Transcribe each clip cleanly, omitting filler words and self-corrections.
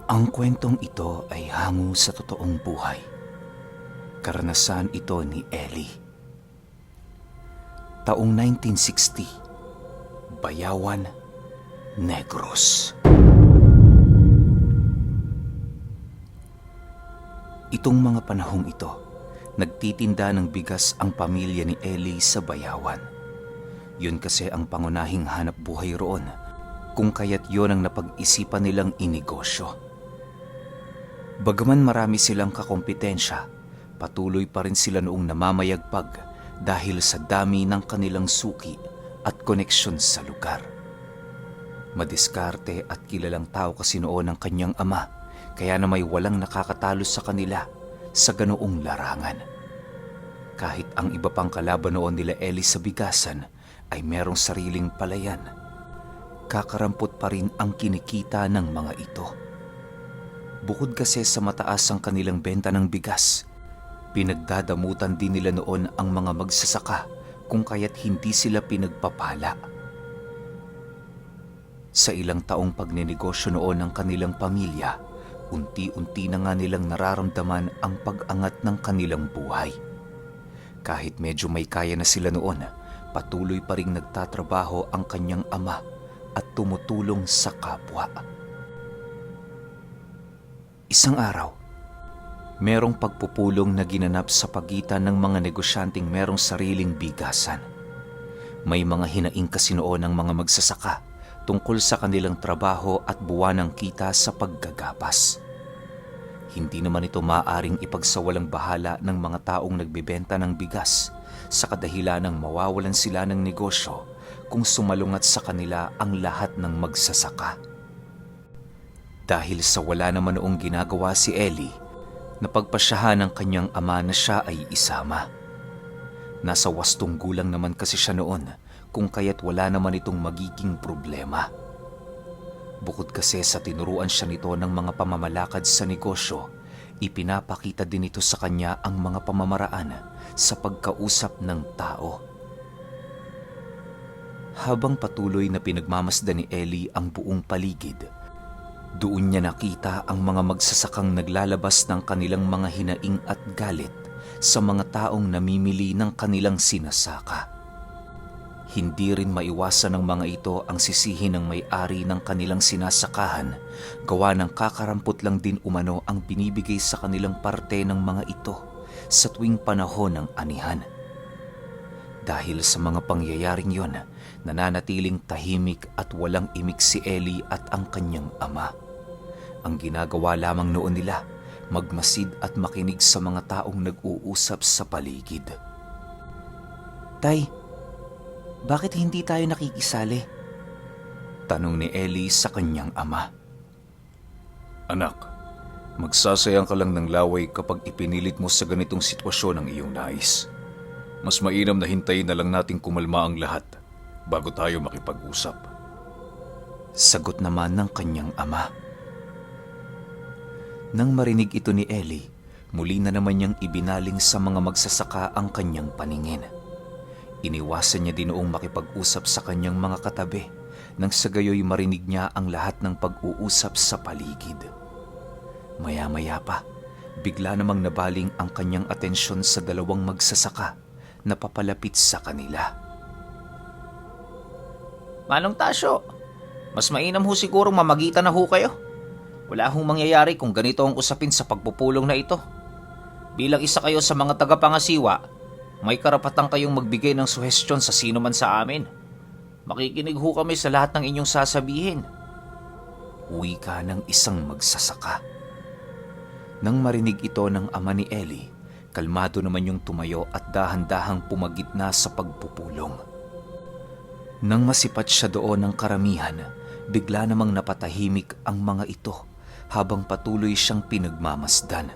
Ang kwentong ito ay hango sa totoong buhay. Karanasan ito ni Ellie. Taong 1960, Bayawan, Negros. Itong mga panahong ito, nagtitinda ng bigas ang pamilya ni Ellie sa Bayawan. Yun kasi ang pangunahing hanap buhay roon, kung kaya't yun ang napag-isipan nilang inegosyo. Bagaman marami silang kakompetensya, patuloy pa rin sila noong namamayagpag dahil sa dami ng kanilang suki at koneksyon sa lugar. Madiskarte at kilalang tao kasi noon ang kanyang ama, kaya na may walang nakakatalo sa kanila sa ganoong larangan. Kahit ang iba pang kalaban noon nila Ellie sa bigasan ay merong sariling palayan, kakarampot pa rin ang kinikita ng mga ito. Bukod kasi sa mataas ang kanilang benta ng bigas, pinagdadamutan din nila noon ang mga magsasaka kung kaya't hindi sila pinagpapala. Sa ilang taong pagninegosyo noon ng kanilang pamilya, unti-unti na nga nilang nararamdaman ang pag-angat ng kanilang buhay. Kahit medyo may kaya na sila noon, patuloy pa ring nagtatrabaho ang kanyang ama at tumutulong sa kapwa. Isang araw, merong pagpupulong na ginanap sa pagitan ng mga negosyanteng merong sariling bigasan. May mga hinaing kasi noon ng mga magsasaka tungkol sa kanilang trabaho at buwanang kita sa paggagapas. Hindi naman ito maaaring ipagsawalang bahala ng mga taong nagbebenta ng bigas sa kadahilanang mawawalan sila ng negosyo kung sumalungat sa kanila ang lahat ng magsasaka. Dahil sa wala naman noong ginagawa si Ellie, napagpasyahan ng kanyang ama na siya ay isama. Nasa 8 gulang naman kasi siya noon, kung kaya't wala naman itong magiging problema. Bukod kasi sa tinuruan siya nito ng mga pamamalakad sa negosyo, ipinapakita din ito sa kanya ang mga pamamaraan sa pagkausap ng tao. Habang patuloy na pinagmamasdan ni Ellie ang buong paligid, doon niya nakita ang mga magsasakang naglalabas ng kanilang mga hinaing at galit sa mga taong namimili ng kanilang sinasaka. Hindi rin maiwasan ng mga ito ang sisihin ng may-ari ng kanilang sinasakahan, gawa ng kakarampot lang din umano ang binibigay sa kanilang parte ng mga ito sa tuwing panahon ng anihan. Dahil sa mga pangyayaring yon, nananatiling tahimik at walang imik si Ellie at ang kanyang ama. Ang ginagawa lamang noon nila, magmasid at makinig sa mga taong nag-uusap sa paligid. "Tay, bakit hindi tayo nakikisali?" tanong ni Ellie sa kanyang ama. Anak, magsasayang ka lang ng laway kapag ipinilit mo sa ganitong sitwasyon ang iyong nais. Mas mainam na hintayin na lang nating kumalma ang lahat bago tayo makipag-usap. Sagot naman ng kanyang ama. Nang marinig ito ni Ellie, muli na naman niyang ibinaling sa mga magsasaka ang kanyang paningin. Iniwasan niya din noong makipag-usap sa kanyang mga katabi nang sa gayoy marinig niya ang lahat ng pag-uusap sa paligid. Maya-maya pa, bigla namang nabaling ang kanyang atensyon sa 2 magsasaka na papalapit sa kanila. "Manong Tasyo, mas mainam ho sigurong mamagitan na ho kayo. Wala hong mangyayari kung ganito ang usapin sa pagpupulong na ito. Bilang isa kayo sa mga tagapangasiwa, may karapatan kayong magbigay ng suhestyon sa sino man sa amin. Makikinig ho kami sa lahat ng inyong sasabihin." Wika ng isang magsasaka. Nang marinig ito ng ama ni Ellie, kalmado naman yung tumayo at dahan-dahang pumagitna sa pagpupulong. Nang masipat siya doon ng karamihan, bigla namang napatahimik ang mga ito habang patuloy siyang pinagmamasdan.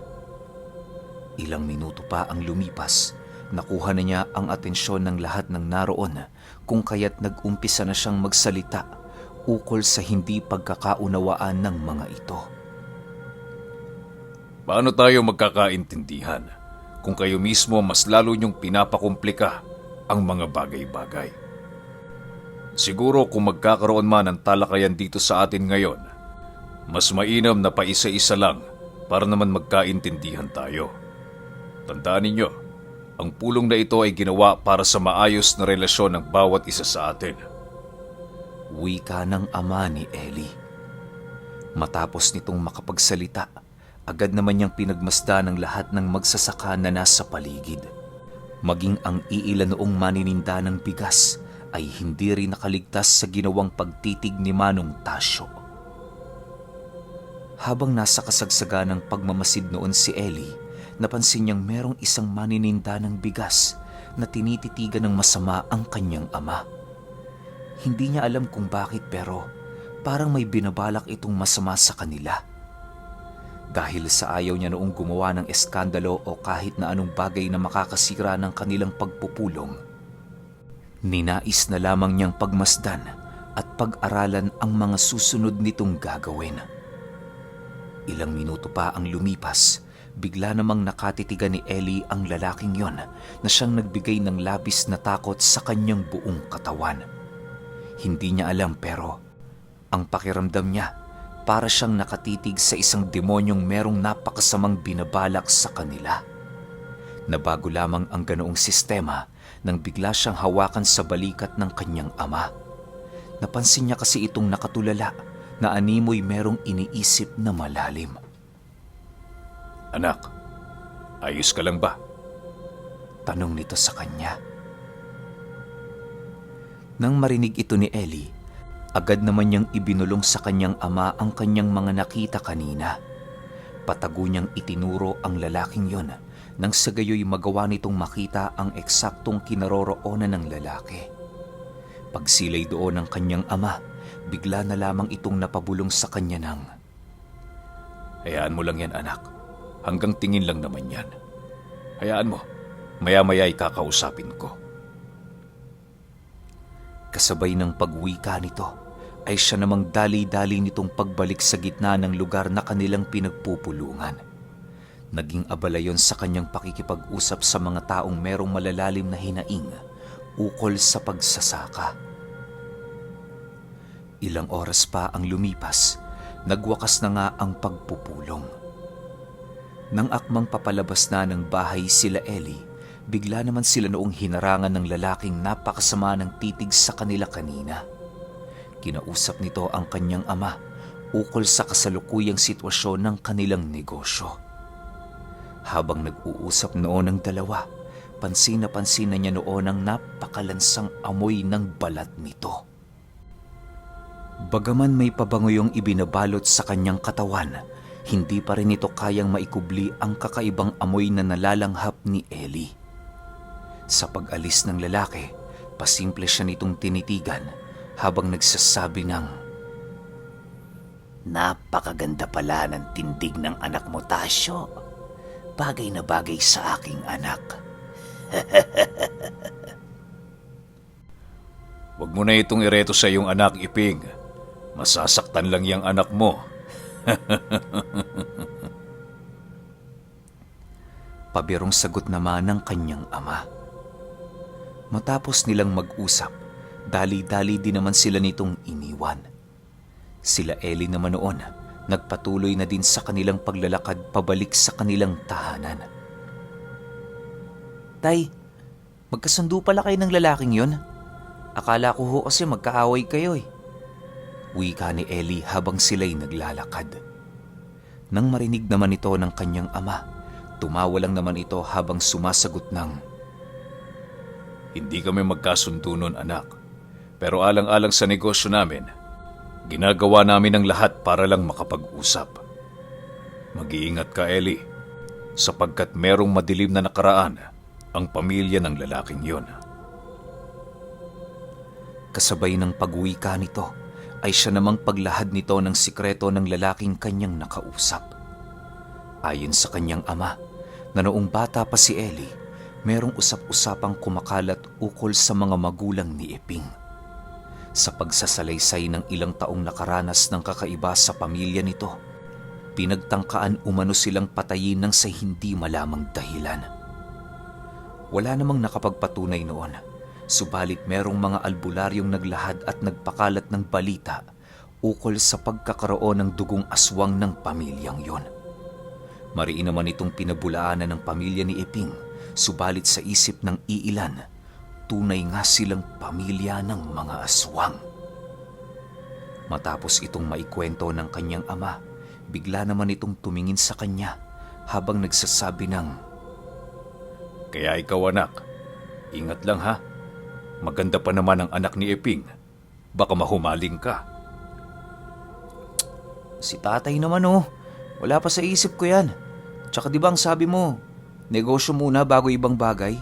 Ilang minuto pa ang lumipas, nakuha na niya ang atensyon ng lahat ng naroon kung kaya't nag-umpisa na siyang magsalita ukol sa hindi pagkakaunawaan ng mga ito. Paano tayo magkakaintindihan kung kayo mismo mas lalo niyong pinapakomplika ang mga bagay-bagay? Siguro kung magkakaroon man ng talakayan dito sa atin ngayon, Mas mainam na paisa-isa lang para naman magkaintindihan tayo. Tandaan ninyo, ang pulong na ito ay ginawa para sa maayos na relasyon ng bawat isa sa atin. Wika ng ama ni Ellie. Matapos nitong makapagsalita, agad naman niyang pinagmasda ng lahat ng magsasaka na nasa paligid. Maging ang iilan noong manininda ng bigas ay hindi rin nakaligtas sa ginawang pagtitig ni Manong Tasyo. Habang nasa kasagsagan ng pagmamasid noon si Ellie, napansin niyang merong isang manininda ng bigas na tinititigan ng masama ang kanyang ama. Hindi niya alam kung bakit pero parang may binabalak itong masama sa kanila. Dahil sa ayaw niya noong gumawa ng eskandalo o kahit na anong bagay na makakasira ng kanilang pagpupulong, ninais na lamang niyang pagmasdan at pag-aralan ang mga susunod nitong gagawin. Ilang minuto pa ang lumipas, bigla namang nakatitigan ni Ellie ang lalaking yon na siyang nagbigay ng labis na takot sa kanyang buong katawan. Hindi niya alam pero ang pakiramdam niya para siyang nakatitig sa isang demonyong merong napakasamang binabalak sa kanila. Nabago lamang ang ganoong sistema nang bigla siyang hawakan sa balikat ng kanyang ama. Napansin niya kasi itong nakatulala na animoy merong iniisip na malalim. Anak, ayos ka lang ba? Tanong nito sa kanya. Nang marinig ito ni Ellie, agad naman niyang ibinulong sa kanyang ama ang kanyang mga nakita kanina. Patago niyang itinuro ang lalaking yon nang sa gayoy magawa nitong makita ang eksaktong kinaroroonan ng lalaki. Pagsilay doon ng kanyang ama, bigla na lamang itong napabulong sa kanya ng, Hayaan mo lang yan, anak. Hanggang tingin lang naman yan. Hayaan mo, maya-maya kakausapin ko. Kasabay ng pagwika nito, ay siya namang dali-dali nitong pagbalik sa gitna ng lugar na kanilang pinagpupulungan. Naging abala yon sa kanyang pakikipag-usap sa mga taong merong malalalim na hinaing ukol sa pagsasaka. Ilang oras pa ang lumipas, nagwakas na nga ang pagpupulong. Nang akmang papalabas na ng bahay sila Ellie, bigla naman sila noong hinarangan ng lalaking napakasama ng titig sa kanila kanina. Kinausap nito ang kanyang ama ukol sa kasalukuyang sitwasyon ng kanilang negosyo. Habang nag-uusap noon ang dalawa, pansin na niya noon ang napakalansang amoy ng balat nito. Bagaman may pabango yung ibinabalot sa kanyang katawan, hindi pa rin ito kayang maikubli ang kakaibang amoy na nalalanghap ni Ellie. Sa pag-alis ng lalaki, pasimple siya nitong tinitigan habang nagsasabi ng, Napakaganda pala ng tindig ng anak mo, Tasyo. Bagay na bagay sa aking anak. Huwag mo na itong ireto sa iyong anak, Iping. Masasaktan lang yung anak mo. Pabirong sagot naman ng kanyang ama. Matapos nilang mag-usap, dali-dali din naman sila nitong iniwan. Sila Ellie naman noon, nagpatuloy na din sa kanilang paglalakad pabalik sa kanilang tahanan. Tay, magkasundo pala kayo ng lalaking yon? Akala ko ho kasi magkaaway kayo eh. Wika ni Ellie habang sila'y naglalakad. Nang marinig naman ito ng kanyang ama, tumawa lang naman ito habang sumasagot ng, Hindi kami magkasundo nun, anak. Pero alang-alang sa negosyo namin, ginagawa namin ang lahat para lang makapag-usap. Mag-iingat ka, Ellie, sapagkat merong madilim na nakaraan ang pamilya ng lalaking yon. Kasabay ng pagwika nito, ay siya namang paglahad nito ng sikreto ng lalaking kanyang nakausap. Ayon sa kanyang ama, na noong bata pa si Ellie, merong usap-usapang kumakalat ukol sa mga magulang ni Iping. Sa pagsasalaysay ng ilang taong nakaranas ng kakaiba sa pamilya nito, pinagtangkaan umano silang patayin ng sa hindi malamang dahilan. Wala namang nakapagpatunay noon, subalit merong mga albularyong naglahad at nagpakalat ng balita ukol sa pagkakaroon ng dugong aswang ng pamilyang yon. Mariin naman itong pinabulaanan ng pamilya ni Eping, subalit sa isip ng iilan, tunay nga silang pamilya ng mga aswang. Matapos itong maikwento ng kanyang ama, bigla naman itong tumingin sa kanya habang nagsasabi ng, Kaya ikaw anak, ingat lang ha. Maganda pa naman ang anak ni Eping. Baka mahumaling ka. Si tatay naman wala pa sa isip ko yan. Tsaka di ba ang sabi mo, negosyo muna bago ibang bagay?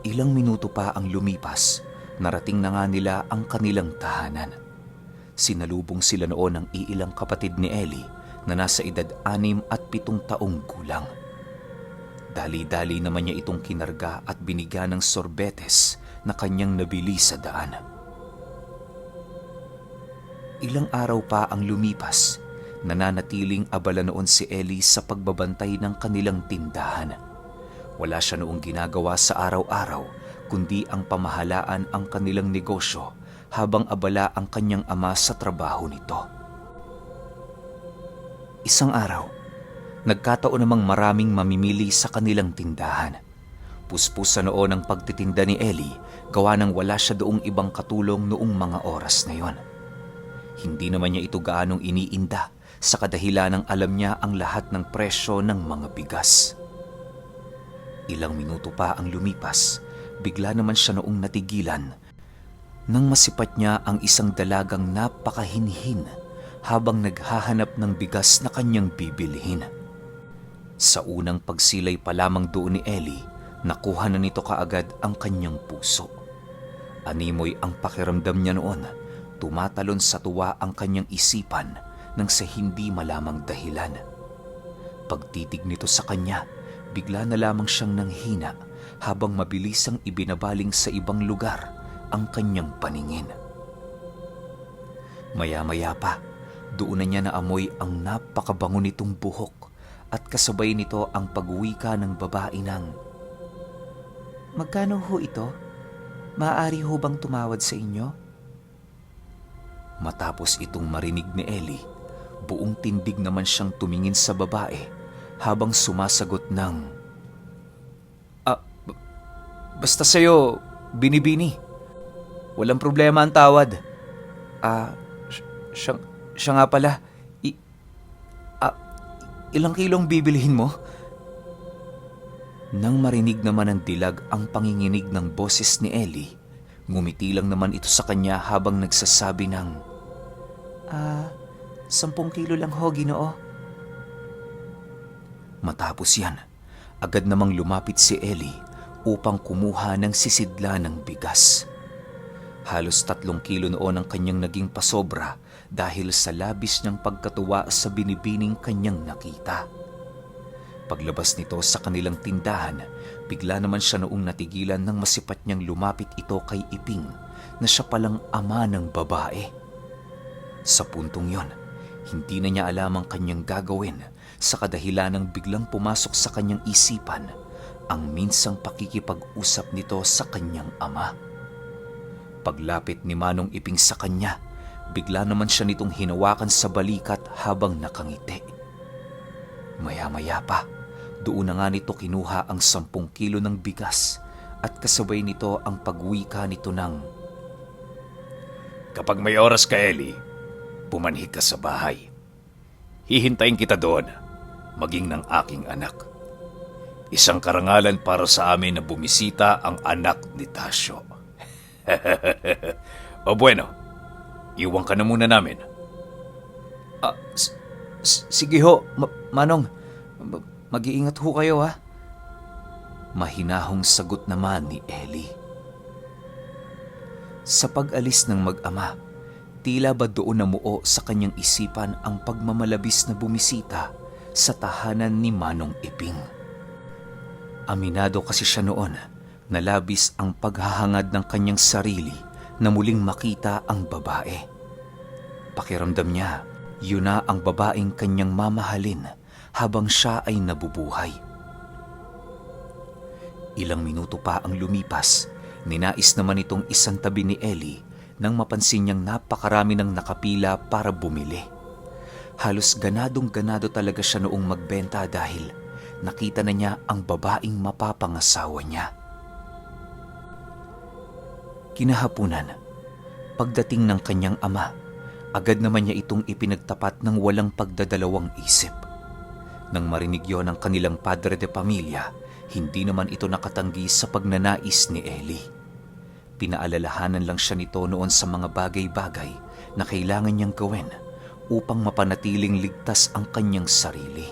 Ilang minuto pa ang lumipas, narating na nga nila ang kanilang tahanan. Sinalubong sila noon ng iilang kapatid ni Ellie na nasa edad 6 at 7 taong gulang. Dali-dali naman niya itong kinarga at binigyan ng sorbetes na kanyang nabili sa daan. Ilang araw pa ang lumipas, nananatiling abala noon si Ellie sa pagbabantay ng kanilang tindahan. Wala siya noong ginagawa sa araw-araw, kundi ang pamahalaan ang kanilang negosyo habang abala ang kanyang ama sa trabaho nito. Isang araw, nagkataon namang maraming mamimili sa kanilang tindahan. Puspusan noon ang pagtitinda ni Ellie, gawa nang wala siya doong ibang katulong noong mga oras na yon. Hindi naman niya ito gaanong iniinda sa kadahilan ng alam niya ang lahat ng presyo ng mga bigas. Ilang minuto pa ang lumipas, bigla naman siya noong natigilan nang masipat niya ang isang dalagang napakahinhin habang naghahanap ng bigas na kanyang bibilhin. Sa unang pagsilay pa lamang doon ni Ellie, nakuha na nito kaagad ang kanyang puso. Animoy ang pakiramdam niya noon, tumatalon sa tuwa ang kanyang isipan nang sa hindi malamang dahilan. Pagtitig nito sa kanya, bigla na lamang siyang nanghina habang mabilisang ibinabaling sa ibang lugar ang kanyang paningin. Maya-maya pa, doon na niya naamoy ang napakabango nitong buhok at kasabay nito ang pagwika ng babae ng, Magkano ho ito? Maaari ho bang tumawad sa inyo? Matapos itong marinig ni Ellie, buong tindig naman siyang tumingin sa babae habang sumasagot ng, Basta sa'yo, binibini. Walang problema ang tawad. Siya nga pala. Ilang kilong bibilihin mo? Nang marinig naman ng dilag ang panginginig ng boses ni Ellie, ngumiti lang naman ito sa kanya habang nagsasabi ng, 10 kilo lang ho, Ginoo. Matapos yan, agad namang lumapit si Ellie upang kumuha ng sisidla ng bigas. Halos 3 kilo noon ang kanyang naging pasobra dahil sa labis niyang pagkatuwa sa binibining kanyang nakita. Paglabas nito sa kanilang tindahan, bigla naman siya noong natigilan nang masipat niyang lumapit ito kay Iping na siya palang ama ng babae. Sa puntong yon, hindi na niya alam ang kanyang gagawin sa kadahilan ng biglang pumasok sa kanyang isipan ang minsang pakikipag-usap nito sa kanyang ama. Paglapit ni Manong Iping sa kanya, bigla naman siya nitong hinawakan sa balikat habang nakangiti. Maya-maya pa, doon na nga nito kinuha ang 10 kilo ng bigas at kasabay nito ang pagwika nito ng, Kapag may oras ka, Ellie, pumanhik ka sa bahay. Hihintayin kita doon, maging ng aking anak. Isang karangalan para sa amin na bumisita ang anak ni Tasyo. O bueno, iwan ka na muna namin. Sige ho, Manong. Mag-iingat ho kayo, ha? Mahinahong sagot naman ni Ellie. Sa pag-alis ng mag-ama, tila ba doon namuo sa kanyang isipan ang pagmamalabis na bumisita sa tahanan ni Manong Iping. Aminado kasi siya noon na labis ang paghahangad ng kanyang sarili na muling makita ang babae. Pakiramdam niya, yun na ang babaeng kanyang mamahalin habang siya ay nabubuhay. Ilang minuto pa ang lumipas, ninais naman itong isang tabi ni Ellie nang mapansin niyang napakarami ng nakapila para bumili. Halos ganadong-ganado talaga siya noong magbenta dahil nakita na niya ang babaeng mapapangasawa niya. Kinahapunan, pagdating ng kanyang ama, agad naman niya itong ipinagtapat ng walang pagdadalawang isip. Nang marinig yon ng kanilang padre de pamilya, hindi naman ito nakatanggi sa pagnanais ni Ellie. Pinaalalahanan lang siya nito noon sa mga bagay-bagay na kailangan niyang gawin upang mapanatiling ligtas ang kanyang sarili.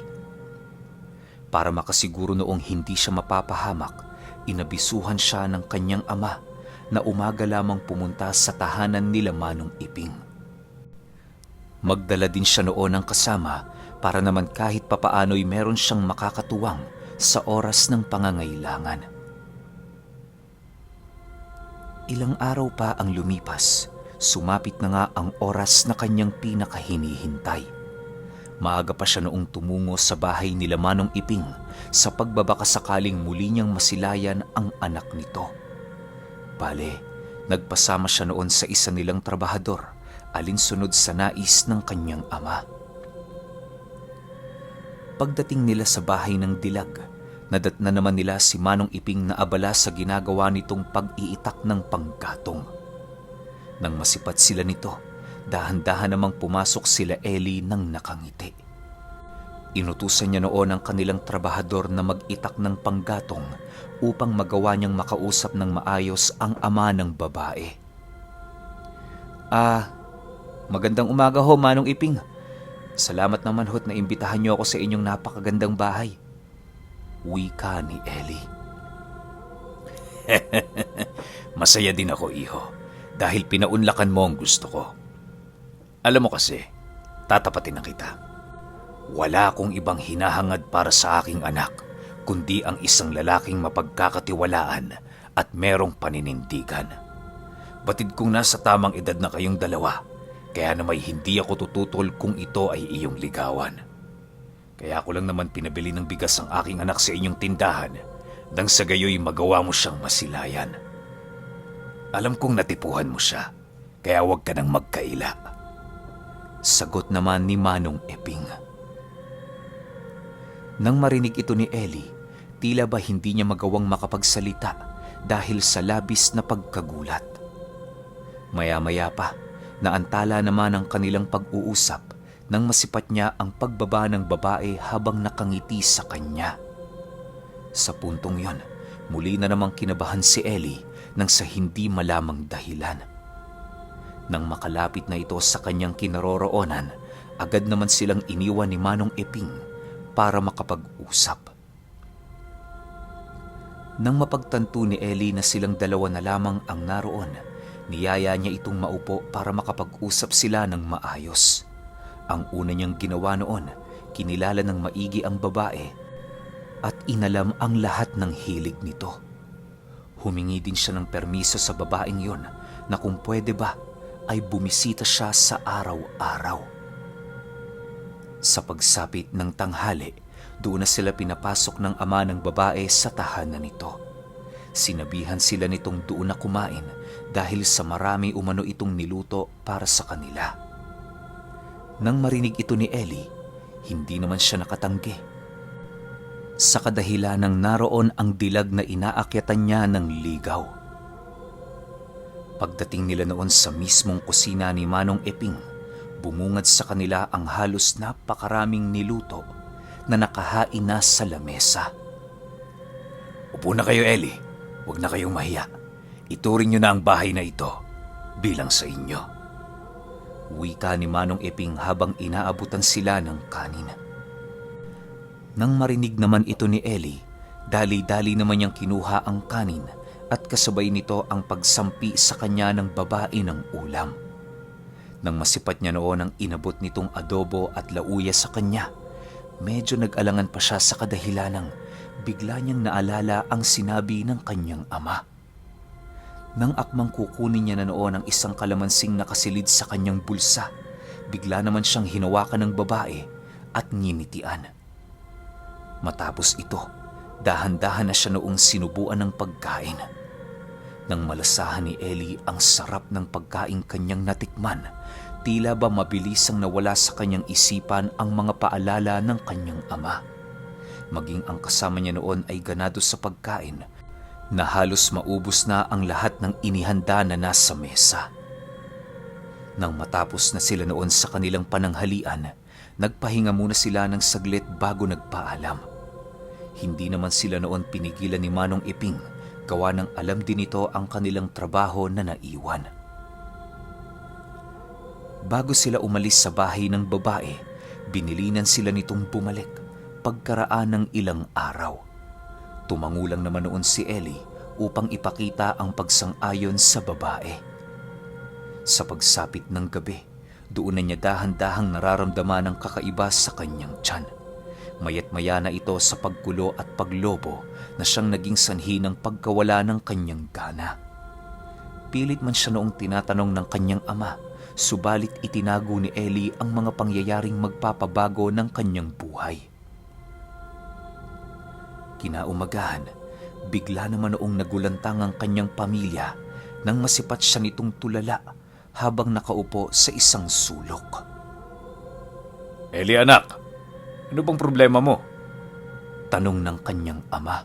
Para makasiguro noong hindi siya mapapahamak, inabisuhan siya ng kanyang ama na umaga lamang pumunta sa tahanan nila Manong Iping. Magdala din siya noon ng kasama para naman kahit papaano'y meron siyang makakatuwang sa oras ng pangangailangan. Ilang araw pa ang lumipas, sumapit na nga ang oras na kanyang pinakahinihintay. Maaga pa siya noong tumungo sa bahay nila Manong Iping sa pagbabaka sakaling muli niyang masilayan ang anak nito. Bale, nagpasama siya noon sa isa nilang trabahador, alinsunod sa nais ng kanyang ama. Pagdating nila sa bahay ng dilag, nadatna naman nila si Manong Iping na abala sa ginagawa nitong pag-iitak ng panggatong. Nang masipat sila nito, dahan-dahan namang pumasok sila Ellie nang nakangiti. Inutusan niya noon ang kanilang trabahador na mag-itak ng panggatong upang magawa niyang makausap ng maayos ang ama ng babae. Magandang umaga ho, Manong Iping. Salamat naman ho't na imbitahan niyo ako sa inyong napakagandang bahay. Wika ni Ellie. Masaya din ako, iho, dahil pinaunlakan mo ang gusto ko. Alam mo kasi, tatapatin na kita. Wala akong ibang hinahangad para sa aking anak, kundi ang isang lalaking mapagkakatiwalaan at merong paninindigan. Batid kong nasa tamang edad na kayong dalawa, kaya na may hindi ako tututol kung ito ay iyong ligawan. Kaya ako lang naman pinabili ng bigas ang aking anak sa inyong tindahan nang sa gayoy magawa mo siyang masilayan. Alam kong natipuhan mo siya, kaya huwag ka nang magkaila. Sagot naman ni Manong Iping. Nang marinig ito ni Ellie, tila ba hindi niya magawang makapagsalita dahil sa labis na pagkagulat. Maya-maya pa, naantala naman ang kanilang pag-uusap nang masipat niya ang pagbaba ng babae habang nakangiti sa kanya. Sa puntong yon, muli na namang kinabahan si Ellie nang sa hindi malamang dahilan. Nang makalapit na ito sa kanyang kinaroroonan, agad naman silang iniwan ni Manong Iping para makapag-usap. Nang mapagtanto ni Ellie na silang dalawa na lamang ang naroon, niyaya niya itong maupo para makapag-usap sila ng maayos. Ang una niyang ginawa noon, kinilala ng maigi ang babae at inalam ang lahat ng hilig nito. Humingi din siya ng permiso sa babaeng yon na kung pwede ba ay bumisita siya sa araw-araw. Sa pagsapit ng tanghali, doon na sila pinapasok ng ama ng babae sa tahanan nito. Sinabihan sila nitong doon na kumain dahil sa marami umano itong niluto para sa kanila. Nang marinig ito ni Ellie, hindi naman siya nakatanggi. Sa kadahilanang naroon ang dilag na inaakyatan niya ng ligaw. Pagdating nila noon sa mismong kusina ni Manong Iping, bumungad sa kanila ang halos napakaraming niluto na nakahain na sa lamesa. Upo na kayo, Ellie. Huwag na kayong mahiya. Ituring niyo na ang bahay na ito bilang sa inyo. Wika ni Manong Iping habang inaabutan sila ng kanin. Nang marinig naman ito ni Ellie, dali-dali naman niyang kinuha ang kanin at kasabay nito ang pagsampi sa kanya ng babae ng ulam. Nang masipat niya noon ang inabot nitong adobo at lauya sa kanya, medyo nag-alangan pa siya sa kadahilanang bigla niyang naalala ang sinabi ng kanyang ama. Nang akmang kukunin niya na noon ang isang kalamansing nakasilid sa kanyang bulsa, bigla naman siyang hinawakan ng babae at nginitian. Matapos ito, dahan-dahan na siya noong sinubuan ng pagkain. Nang malasahan ni Ellie ang sarap ng pagkaing kanyang natikman, tila ba mabilisang nawala sa kanyang isipan ang mga paalala ng kanyang ama. Maging ang kasama niya noon ay ganado sa pagkain, na halos maubos na ang lahat ng inihanda na nasa mesa. Nang matapos na sila noon sa kanilang pananghalian, nagpahinga muna sila ng saglit bago nagpaalam. Hindi naman sila noon pinigilan ni Manong Iping, gawa ng alam din ito ang kanilang trabaho na naiwan. Bago sila umalis sa bahay ng babae, binilinan sila nitong bumalik pagkaraan ng ilang araw. Tumangulang naman noon si Ellie upang ipakita ang pagsang-ayon sa babae. Sa pagsapit ng gabi, doon na niya dahan-dahang nararamdaman ang kakaiba sa kanyang tiyan. Mayat-maya na ito sa paggulo at paglobo na siyang naging sanhi ng pagkawala ng kanyang gana. Pilit man siya noong tinatanong ng kanyang ama, subalit itinago ni Ellie ang mga pangyayaring magpapabago ng kanyang buhay. Kinaumagahan, bigla naman noong nagulantang ang kanyang pamilya nang masipat siya nitong tulala habang nakaupo sa isang sulok. Ellie anak, ano bang problema mo? Tanong ng kanyang ama.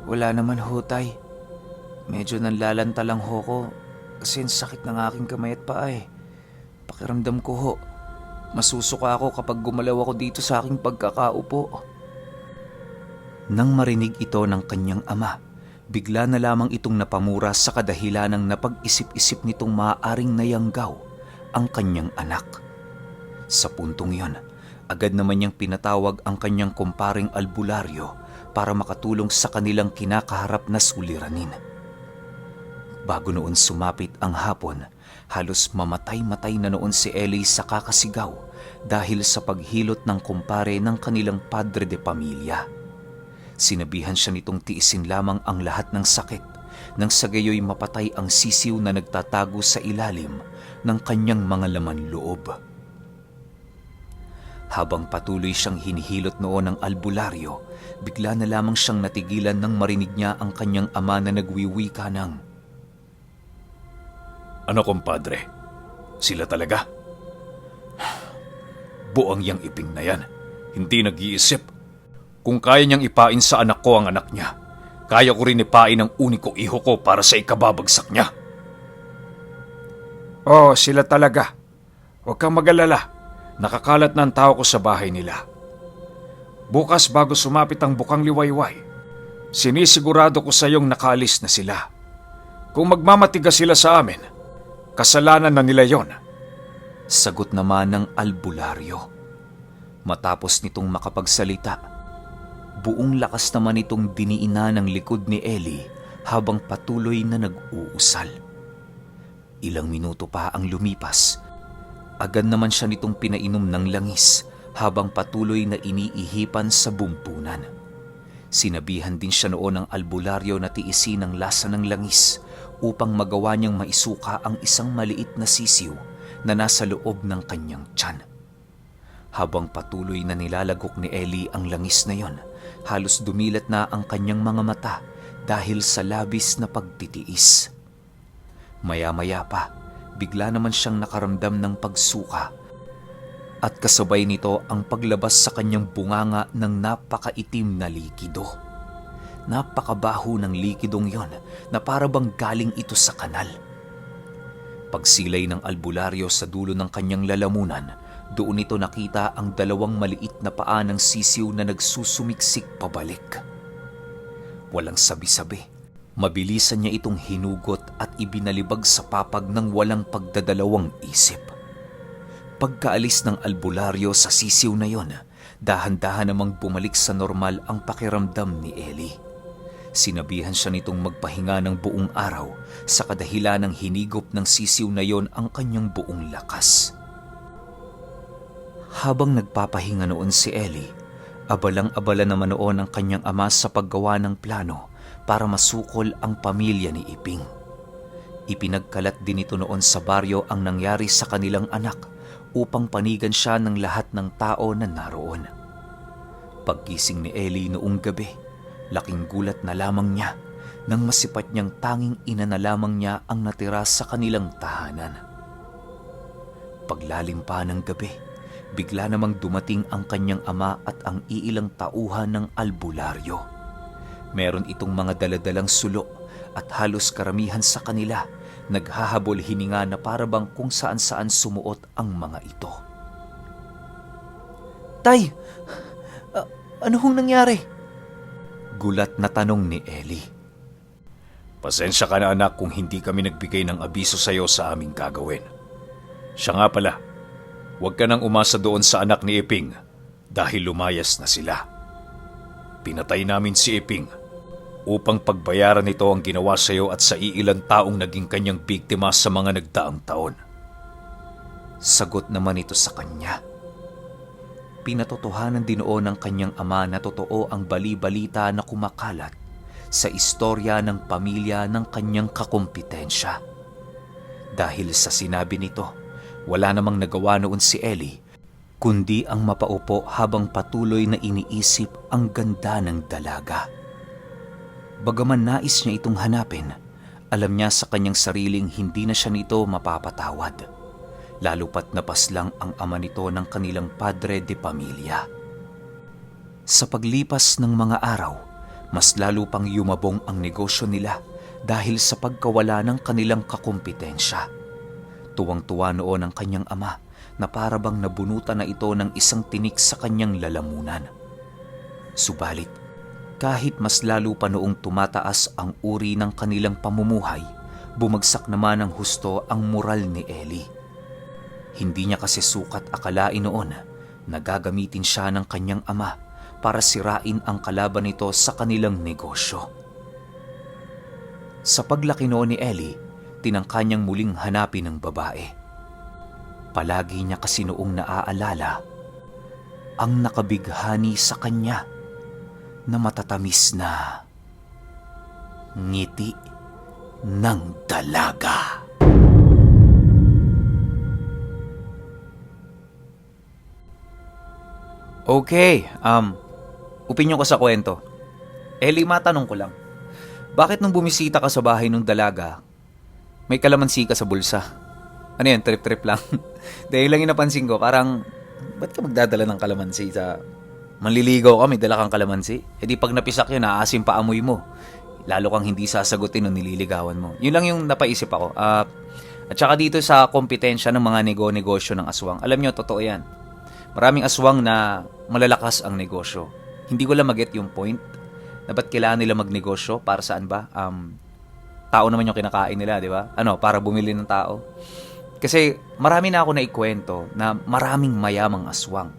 Wala naman ho, tay. Medyo nanlalanta lang ho ko kasi ang sakit ng aking kamay at paa eh. Pakiramdam ko ho, masusuka ako kapag gumalaw ako dito sa aking pagkakaupo. Nang marinig ito ng kanyang ama, bigla na lamang itong napamura sa kadahilanang napag-isip-isip nitong maaaring nayanggaw ang kanyang anak. Sa puntong iyon, agad naman niyang pinatawag ang kanyang kumparing albularyo para makatulong sa kanilang kinakaharap na suliranin. Bago noon sumapit ang hapon, halos mamatay-matay na noon si Ellie sa kakasigaw dahil sa paghilot ng kumpare ng kanilang padre de pamilya. Sinabihan siya nitong tiisin lamang ang lahat ng sakit nang sa gayoy mapatay ang sisiw na nagtatago sa ilalim ng kanyang mga laman loob. Habang patuloy siyang hinihilot noon ng albularyo, bigla na lamang siyang natigilan nang marinig niya ang kanyang ama na nagwiwika ng, Ano kompadre? Sila talaga? Buang yang Iping na yan. Hindi nag-iisip. Kung kaya niyang ipain sa anak ko ang anak niya, kaya ko rin ipain ang uniko iho ko para sa ikababagsak niya. Oh, sila talaga. Huwag kang mag-alala. Nakakalat na ang tao ko sa bahay nila. Bukas bago sumapit ang bukang liwayway, sinisigurado ko sa iyong nakaalis na sila. Kung magmamatigas sila sa amin, kasalanan na nila yon. Sagot naman ng albularyo. Matapos nitong makapagsalita, buong lakas naman itong diniina ng likod ni Ellie habang patuloy na nag-uusal. Ilang minuto pa ang lumipas. Agad naman siya nitong pinainom ng langis habang patuloy na iniihipan sa bumpunan. Sinabihan din siya noon ng albularyo na tiisin ang lasa ng langis upang magawa niyang maisuka ang isang maliit na sisiw na nasa loob ng kanyang tiyan. Habang patuloy na nilalagok ni Ellie ang langis na yon, halos dumilat na ang kanyang mga mata dahil sa labis na pagtitiis. Maya-maya pa, bigla naman siyang nakaramdam ng pagsuka at kasabay nito ang paglabas sa kanyang bunganga ng napakaitim na likido. Napakabaho ng likidong yon na para bang galing ito sa kanal. Pagsilay ng albularyo sa dulo ng kanyang lalamunan, doon ito nakita ang dalawang maliit na paa ng sisiw na nagsusumiksik pabalik. Walang sabi-sabi. Mabilisan niya itong hinugot at ibinalibag sa papag ng walang pagdadalawang isip. Pagkaalis ng albularyo sa sisiw na yon, dahan-dahan namang bumalik sa normal ang pakiramdam ni Ellie. Sinabihan siya nitong magpahinga ng buong araw sa kadahilan ng hinigop ng sisiw na yon ang kanyang buong lakas. Habang nagpapahinga noon si Ellie, abalang-abala naman noon ang kanyang ama sa paggawa ng plano para masukol ang pamilya ni Iping. Ipinagkalat din ito noon sa baryo ang nangyari sa kanilang anak upang panigan siya ng lahat ng tao na naroon. Paggising ni Ellie noong gabi, Laking gulat na lamang niya nang masipat niyang tanging ina na lamang niya ang natira sa kanilang tahanan. Paglalim pa ng gabi, bigla namang dumating ang kanyang ama at ang iilang tauhan ng albularyo. Meron itong mga daladalang sulo at halos karamihan sa kanila naghahabol hininga na parabang kung saan-saan sumuot ang mga ito. Tay! Ano hong nangyari? Gulat na tanong ni Ellie. Pasensya ka na anak kung hindi kami nagbigay ng abiso sa iyo sa aming gagawin. Siya nga pala, huwag ka nang umasa doon sa anak ni Iping dahil lumayas na sila. Pinatay namin si Iping upang pagbayaran nito ang ginawa sa iyo at sa iilang taong naging kanyang biktima sa mga nagdaang taon. Sagot naman ito sa kanya. Pinatotohanan din noon ng kanyang ama na totoo ang bali-balita na kumakalat sa istorya ng pamilya ng kanyang kakumpetensya. Dahil sa sinabi nito, wala namang nagawa noon si Ellie kundi ang mapaupo habang patuloy na iniisip ang ganda ng dalaga. Bagaman nais niya itong hanapin, alam niya sa kanyang sariling hindi na siya nito mapapatawad. Lalo pat napaslang ang ama nito ng kanilang padre de pamilya. Sa paglipas ng mga araw, mas lalo pang yumabong ang negosyo nila dahil sa pagkawala ng kanilang kakumpetensya. Tuwang-tuwa noon ang kanyang ama na parabang nabunutan na ito ng isang tinik sa kanyang lalamunan. Subalit, kahit mas lalo pa noong tumataas ang uri ng kanilang pamumuhay, bumagsak naman ng husto ang moral ni Ellie. Hindi niya kasi sukat akalain noon na gagamitin siya ng kanyang ama para sirain ang kalaban nito sa kanilang negosyo. Sa paglaki noon ni Ellie, tinangka niyang muling hanapin ang babae. Palagi niya kasi noong naaalala ang nakabighani sa kanya na matatamis na ngiti ng dalaga. Okay, opinyon ko sa kwento. Ellie, matanong ko lang. Bakit nung bumisita ka sa bahay ng dalaga, may kalamansi ka sa bulsa? Ano yan, trip-trip lang? Dahil lang yung napansin ko, parang, ba't ka magdadala ng kalamansi sa... Manliligaw ka, may dala kang kalamansi? E di pag napisak yun, aasim pa amoy mo. Lalo kang hindi sasagutin nung nililigawan mo. Yun lang yung napaisip ako. At saka dito sa kompetensya ng mga negosyo ng aswang, alam nyo, totoo yan. Maraming aswang na malalakas ang negosyo. Hindi ko lang mag-get yung point na ba't kailangan nila magnegosyo? Para saan ba? Tao naman yung kinakain nila, di ba? Para bumili ng tao. Kasi marami na ako naikwento na maraming mayamang aswang.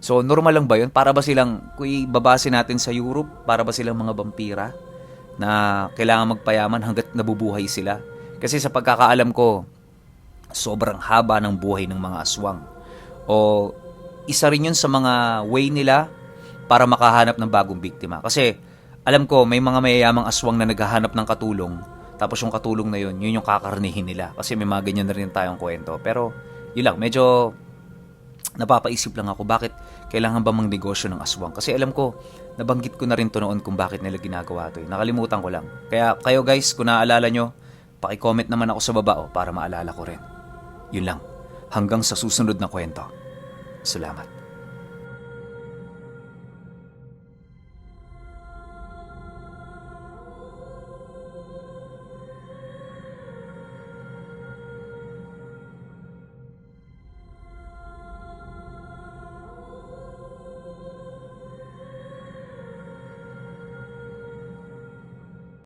So, normal lang ba yun? Para ba silang, kung ibabase natin sa Europe, para ba silang mga vampira na kailangan magpayaman hanggat nabubuhay sila? Kasi sa pagkakaalam ko, sobrang haba ng buhay ng mga aswang. O isa rin yun sa mga way nila para makahanap ng bagong biktima. Kasi alam ko may mga mayayamang aswang na naghahanap ng katulong, tapos yung katulong na yun yung kakarnihin nila. Kasi may mga ganyan na rin tayong kwento. Pero yun lang, medyo napapaisip lang ako bakit kailangan ba mang negosyo ng aswang. Kasi alam ko, nabanggit ko na rin to noon kung bakit nila ginagawa to. Nakalimutan ko lang. Kaya kayo guys, kung naaalala nyo, paki-comment naman ako sa baba para maalala ko rin. Yun lang. Hanggang sa susunod na kwento. Salamat.